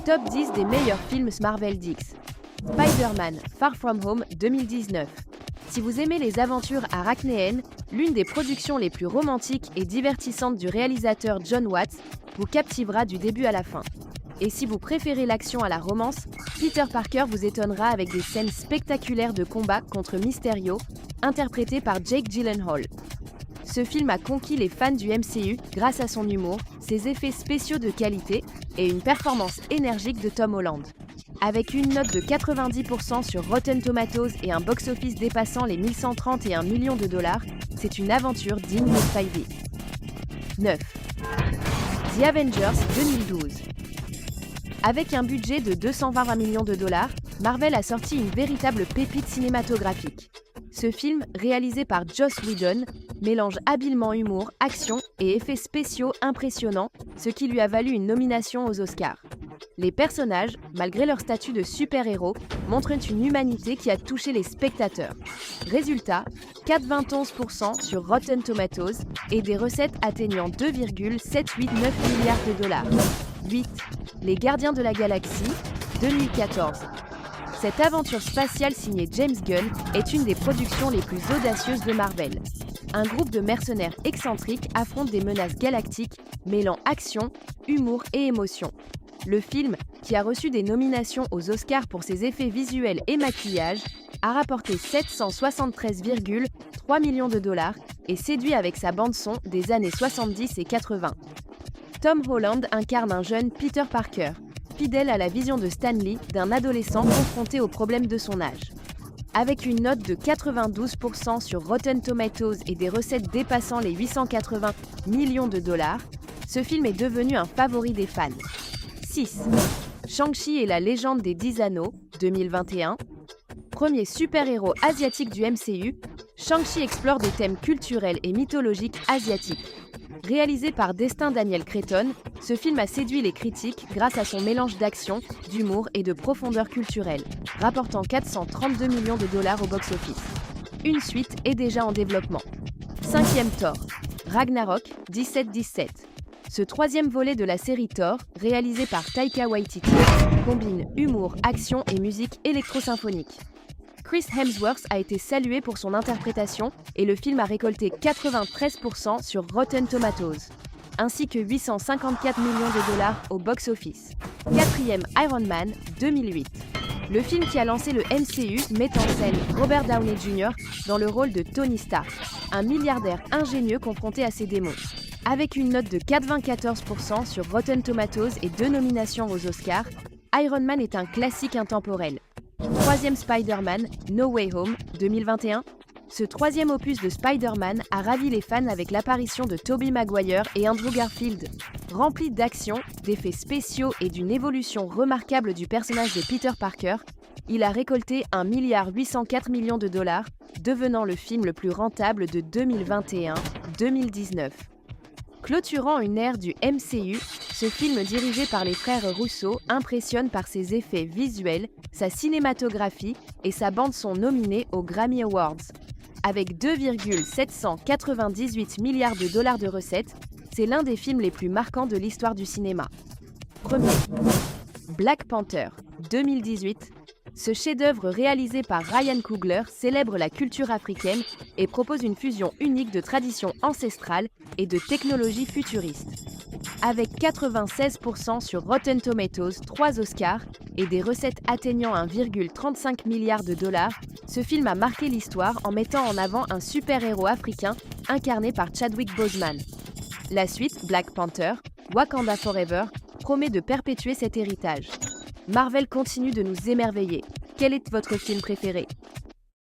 Top 10 des meilleurs films Marvel Dix. Spider-Man Far From Home 2019. Si vous aimez les aventures arachnéennes, l'une des productions les plus romantiques et divertissantes du réalisateur John Watts vous captivera du début à la fin. Et si vous préférez l'action à la romance, Peter Parker vous étonnera avec des scènes spectaculaires de combat contre Mysterio, interprété par Jake Gyllenhaal. Ce film a conquis les fans du MCU grâce à son humour, ses effets spéciaux de qualité et une performance énergique de Tom Holland. Avec une note de 90% sur Rotten Tomatoes et un box-office dépassant les 1131 millions de dollars, c'est une aventure digne de Spidey. 9. The Avengers 2012. Avec un budget de 220 millions de dollars, Marvel a sorti une véritable pépite cinématographique. Ce film, réalisé par Joss Whedon, mélange habilement humour, action et effets spéciaux impressionnants, ce qui lui a valu une nomination aux Oscars. Les personnages, malgré leur statut de super-héros, montrent une humanité qui a touché les spectateurs. Résultat, 4,91% sur Rotten Tomatoes et des recettes atteignant 2,789 milliards de dollars. 8. Les Gardiens de la Galaxie, 2014. Cette aventure spatiale signée James Gunn est une des productions les plus audacieuses de Marvel. Un groupe de mercenaires excentriques affronte des menaces galactiques, mêlant action, humour et émotion. Le film, qui a reçu des nominations aux Oscars pour ses effets visuels et maquillage, a rapporté 773,3 millions de dollars et séduit avec sa bande-son des années 70 et 80. Tom Holland incarne un jeune Peter Parker, fidèle à la vision de Stan Lee d'un adolescent confronté aux problèmes de son âge. Avec une note de 92% sur Rotten Tomatoes et des recettes dépassant les 880 millions de dollars, ce film est devenu un favori des fans. 6. Shang-Chi et la légende des 10 anneaux, 2021. Premier super-héros asiatique du MCU, Shang-Chi explore des thèmes culturels et mythologiques asiatiques. Réalisé par Destin Daniel Cretton, ce film a séduit les critiques grâce à son mélange d'action, d'humour et de profondeur culturelle, rapportant 432 millions de dollars au box-office. Une suite est déjà en développement. 5e Thor, Ragnarok 17-17. Ce troisième volet de la série Thor, réalisé par Taika Waititi, combine humour, action et musique électro-symphonique. Chris Hemsworth a été salué pour son interprétation et le film a récolté 93% sur Rotten Tomatoes, ainsi que 854 millions de dollars au box-office. 4e Iron Man 2008. Le film qui a lancé le MCU met en scène Robert Downey Jr. dans le rôle de Tony Stark, un milliardaire ingénieux confronté à ses démons. Avec une note de 94% sur Rotten Tomatoes et 2 nominations aux Oscars, Iron Man est un classique intemporel. 3e Spider-Man, No Way Home, 2021. Ce troisième opus de Spider-Man a ravi les fans avec l'apparition de Tobey Maguire et Andrew Garfield. Rempli d'action, d'effets spéciaux et d'une évolution remarquable du personnage de Peter Parker, il a récolté 1,804 milliard de dollars, devenant le film le plus rentable de 2021-2019. Clôturant une ère du MCU, ce film dirigé par les frères Russo impressionne par ses effets visuels, sa cinématographie et sa bande-son nominée aux Grammy Awards. Avec 2,798 milliards de dollars de recettes, c'est l'un des films les plus marquants de l'histoire du cinéma. Premier, Black Panther, 2018. Ce chef-d'œuvre réalisé par Ryan Coogler célèbre la culture africaine et propose une fusion unique de traditions ancestrales et de technologies futuristes. Avec 96% sur Rotten Tomatoes, 3 Oscars et des recettes atteignant 1,35 milliard de dollars, ce film a marqué l'histoire en mettant en avant un super-héros africain incarné par Chadwick Boseman. La suite, Black Panther, Wakanda Forever, promet de perpétuer cet héritage. Marvel continue de nous émerveiller. Quel est votre film préféré ?